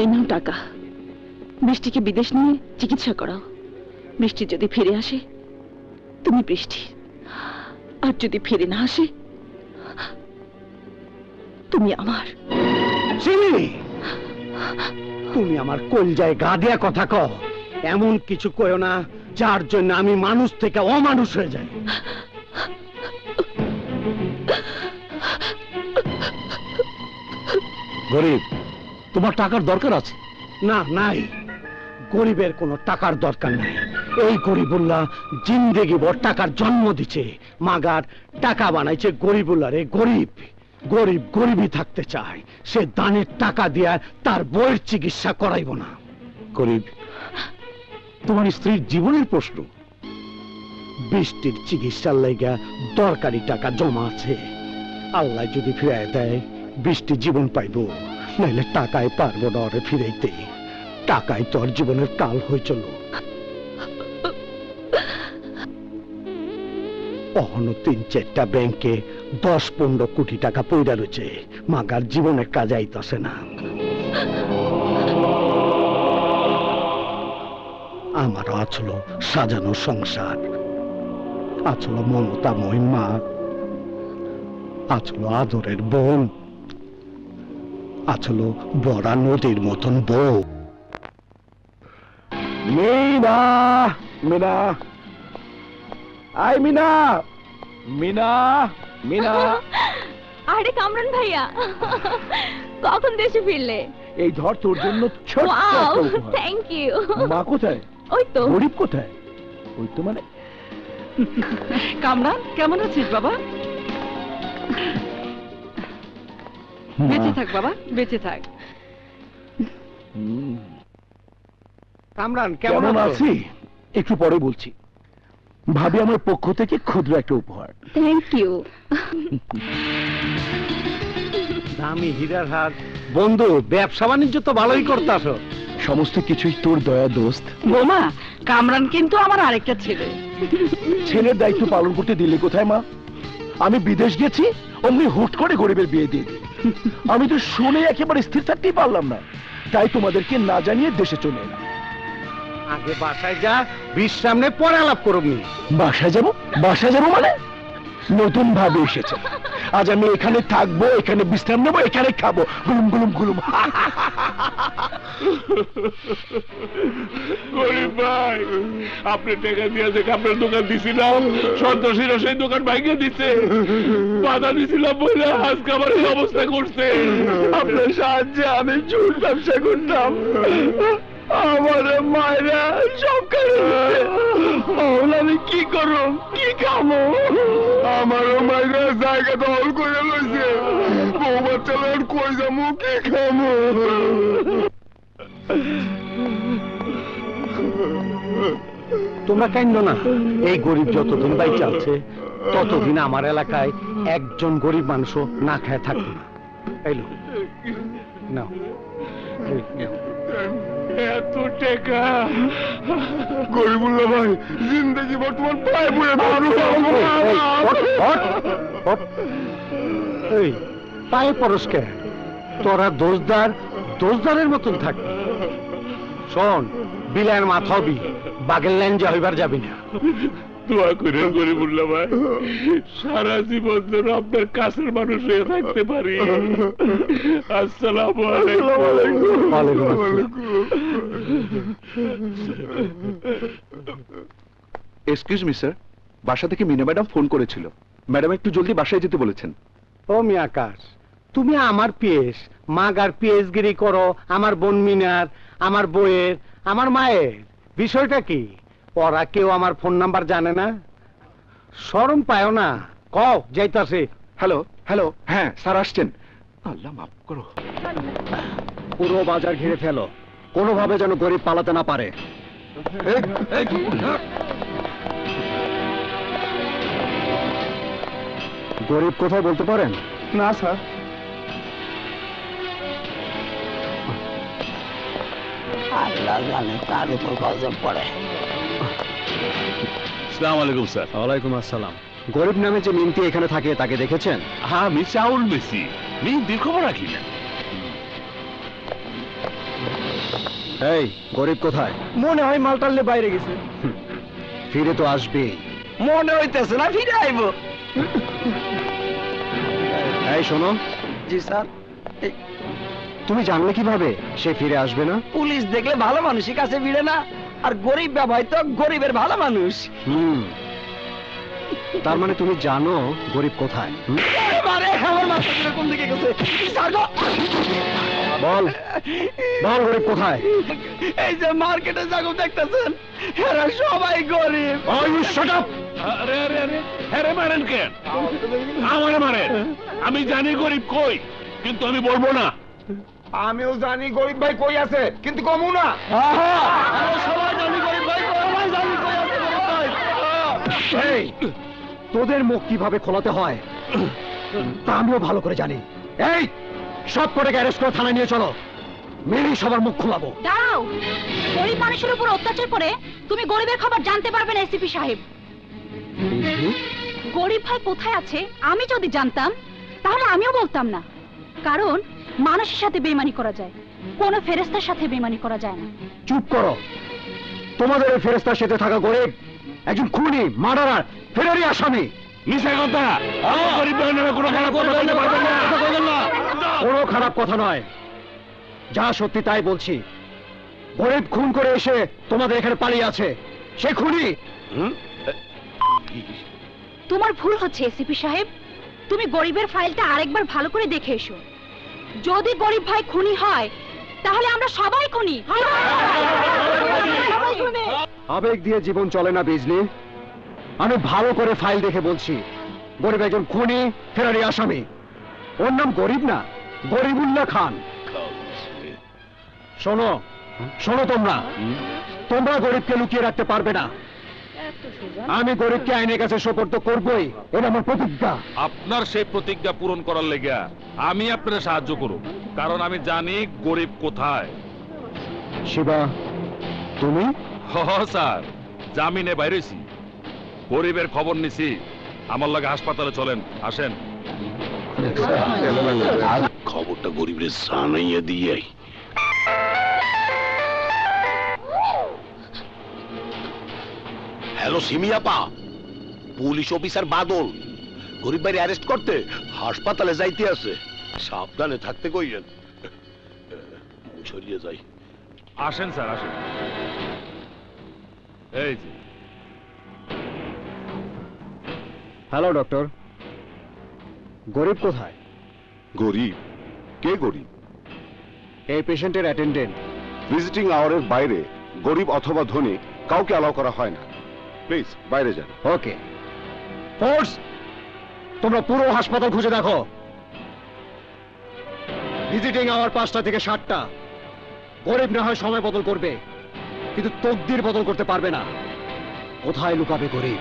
এই নাও টাকা, বৃষ্টিকে বিদেশ নিয়ে চিকিৎসা করাও। বৃষ্টি যদি ফিরে আসে তুমি বৃষ্টি, আর যদি ফিরে না আসে তুমি আমার। তুমি আমার কলজায় গা দেয়া কথা কও, এমন কিছু কয়ো না যার জন্য আমি মানুষ থেকে অমানুষ হয়ে যাই। গরিব, তোমার টাকার দরকার আছে? না, নাই। গরিবের কোনো টাকার দরকার নাই। এই গরিবুল্লাহ জিন্দেগি ভর টাকার জন্ম দিছে, মাগার টাকা বানাইছে গরিবুল্লাহরে। গরিব গরিব গরিবই থাকতে চায়, সে দানের টাকা দিয়া তার বইয়ের চিকিৎসা করাইব না। গরিব, তোমার স্ত্রীর জীবনের প্রশ্ন। বৃষ্টির চিকিৎসার লাইগা দরকারি টাকা জমা আছে, আল্লাহ যদি ফিরাই দেয় বৃষ্টি জীবন পাইব, নাইলে টাকায় পারবো না ওরে ফিরাইতে। টাকায় তোর জীবনের কাল হয়ে চল। অহনো ৩-৪টা ব্যাংকে ১০-১৫ কোটি টাকা পয়সা রয়েছে, মাগার জীবনের কাজ আইতাছে না। আমারও আছলো সাজানো সংসার, আছলো মমতাময় মা, আছলো আদরের বোন, আছলো বড়া নদীর মতন বউ। মিনা, মিনা, আই মিনা, মিনা, মিনা। আরে কামরান ভাইয়া, কখন দেশে ফিরলে? এই ধর তোর জন্য ছোট্ট একটা উপহার। Thank you. মা কোথায়? ওই তো। গরিব কোথায়? ওই তো মানে। কামরান, কেমন আছিস বাবা? বেঁচে থাক বাবা, বেঁচে থাক। কামরান কেমন আছি একটু পরে বলছি। ভাবি আমার পক্ষ থেকে ক্ষুদ্র একটা উপহার। Thank you. দামি হীরার হার। বন্ধু, ব্যবসা বাণিজ্য তো ভালোই করতাছ। সমস্ত কিছুই তোর দয়া দোস্ত। বোমা, কামরান কিন্তু আমার আরেকটা ছেলে। ছেলের দায়িত্ব পালন করতে দিলে কোথায় মা? আমি বিদেশ গেছি, অমনি হুট করে গরিবের বিয়ে দিয়ে দিই। আমি তো শুনে একেবারে স্থির থাকতেই পারলাম না, তাই তোমাদেরকে না জানিয়ে দেশে চলে এলাম। আগে বাসায় যা, বিশ্রাম নে, পরে আলাপ করবি। বাসায় যাব? বাসায় যাব মানে? নতুন ভাবে এসেছে। আজ আমি এখানে থাকবো, এখানে বিশ্রাম নেবো, এখানে খাবো, গুলুম গুলুম গুলুম। গরিব ভাই, আপনি টাকা দিয়ে যে কাপড়ের দোকান দিছিলাম, সন্ত্রাসীরা সেই দোকান ভাঙিয়ে দিচ্ছে। বাধা দিছিলাম বলে আজকে আমার এই অবস্থা করছে। আপনার সাহায্যে আমি চুল ব্যবসা করতাম, আমার মায়েরা সব আমি কি করব, কি খাবো? আমারও মায়েরা জায়গা দখল করে লইছে, বউ বাচ্চা লোক কই যাবো, কি খাবো? তোমরা কাইন্দ না। এই গরিব যতদিন বাইচে আছে ততদিন আমার এলাকায় একজন গরিব মানুষও না খায় থাকবে না। এলো নাও, এত টাকা গরিবুল্লাহ ভাই, জিন্দগি বর্তমান পায়ে পড়ে এই পায়ে পরস্কার, তোরা দোষদারের মতন থাকবি। শোন, বিলায়ের মাথা হবি, বাগের ল্যাঞ্জা হইবার যাবি না। দোয়া করে গরিবুল্লাহ ভাই, সারা জীবন যেন আপনার কাছের মানুষ হয়ে থাকতে পারি। আসসালামু আলাইকুম। এক্সকিউজ মি স্যার, বাসা থেকে মিনা ম্যাডাম ফোন করেছিল। ম্যাডাম একটু জলদি বাসায় যেতে বলেছেন। ও মিয়া আকাশ, তুমি আমার পিএস, মাগার পিএস গিরি করো আমার বোন মিনার, আমার বউয়ের, আমার মায়ের। বিষয়টা কি? ওরা কেউ আমার ফোন নাম্বার জানে না? শরম পায় না? কও যাইতাছে। হ্যালো হ্যালো, হ্যাঁ স্যার আসছেন। আল্লাহ মাফ করো। পুরো বাজার ঘিরে ফেলো, কোনোভাবে যেন গরিব পালাতে না পারে। গরিব কোথায় বলতে পারেন? না স্যার। আল্লাহ জানে তার উপর গজব পড়ে। আসসালামু আলাইকুম স্যার। ওয়ালাইকুম আসসালাম। গরিব নামে যে মিন্তি এখানে থাকে তাকে দেখেছেন? হ্যাঁ, আমি চাউল মেসি, মিন্দির খবর রাখি না। এই গরিব কোথায়? মনে হয় মালটালে বাইরে গেছে। ফিরে তো আসবে। মনে হইতেছে না ফিরে আইবো। এই শোনো, জি স্যার। তুমি জানলে কিভাবে সে ফিরে আসবে না? পুলিশ দেখলে ভালো মানুষের কাছে ভিড়ে না, আর গরিব ব্যবহার তো গরিবের ভালো মানুষ। তার মানে তুমি জানো গরিব কোথায়? আমার মাথা ঘুরে কোন দিকে গেছে? স্যার গো! বল বল, গরিব কোথায়? এই যে মার্কেটে যাগো দেখতেছেন, এরা সবাই গরিব। আরে আরে আরে হ্যাঁ মারেন কেন? আমারে মারেন। আমি জানি গরিব কই, কিন্তু আমি বলবো না। আমিও জানি গরিব ভাই কই আছে, কিন্তু কমু না। সবাই জানি গরিব ভাই, সবাই জানি কই আছে গরিব ভাই। এই, তোদের মুখ কিভাবে খোলাতে হয় তা আমিও ভালো করে জানি। এই, সব কটাকে অ্যারেস্ট করে থানায় নিয়ে চলো, মেরেই সবার মুখ খোলাবো। দাঁড়াও, গরিব মানুষের উপর অত্যাচার করে তুমি গরিবের খবর জানতে পারবে না এসিপি সাহেব। গরিব ভাই কোথায় আছে আমি যদি জানতাম তাহলে আমিও বলতাম না, কারণ মানুষের সাথে বেইমানি করা যায়, কোন ফেরেশতার সাথে বেইমানি করা যায় না। চুপ করো। তোমাদের এই ফেরেস্তার সাথে থাকা গরিব একজন খুনি, মার্ডারার, ফেরারি আসামি। মিশা কথা। গরিব ভাই নামে কোনো খারাপ কথা বলতে পারবেন না। কোনো খারাপ কথা নয়, যা সত্যি তাই বলছি। গরিব খুন করে এসে তোমাদের এখানে পালিয়ে আছে, সে খুনি। তোমার ভুল হচ্ছে এসিপি সাহেব, তুমি গরিবের ফাইলটা আরেকবার ভালো করে দেখে এসো। যদি গরিব ভাই খুনি হয় তাহলে আমরা সবাই খুনি। আবেগ দিয়ে জীবন চলে না বিজলি। আমি ভালো করে ফাইল দেখে বলছি, গরিব একজন খুনি, ফেরারি আসামি। ওর নাম গরিব না, গরিবুল্লাহ খান। শোনো শোনো, তোমরা তোমরা গরিবকে লুকিয়ে রাখতে পারবে না। আমি গরিবকে আইনের কাছে সোপর্দ করবই, এটা আমার প্রতিজ্ঞা। আপনার সেই প্রতিজ্ঞা পূরণ করার লেগে আমি আপনার সাহায্য করব, কারণ আমি জানি গরিব কোথায়। শিবা, তুমি? স্যার, জামিনে বাইরেছি, গরিবের খবর নিছি। আমার লাগে হাসপাতালে চলেন, আসেন। খবরটা গরিবের জানাইয়া দিয়ে। হ্যালো সিমিয়াপা, পুলিশ অফিসার বাদল গরিব ভাই অ্যারেস্ট করতে হাসপাতালে যাইতে আছে, সাবধানে থাকতে কইয়েন। সরিয়ে যাই। আসেন স্যার, আসেন। এই যে। হ্যালো ডক্টর, গরিব কোথায়? গরিব? কে গরিব? এই পেশেন্টের অ্যাটেন্ডেন্ট। ভিজিটিং আওয়ারের বাইরে গরিব অথবা ধনী কাউকে অ্যালাউ করা হয় না। প্লিজ বাইরে যান। ওকে। ফোর্স, তোমরা পুরো হাসপাতাল খুঁজে দেখো। ভিজিটিং আওয়ার 5টা থেকে 7টা। গরিব না হয় সময় বদল করবে, কিন্তু তকদির বদল করতে পারবে না। কোথায় লুকাবে গরিব?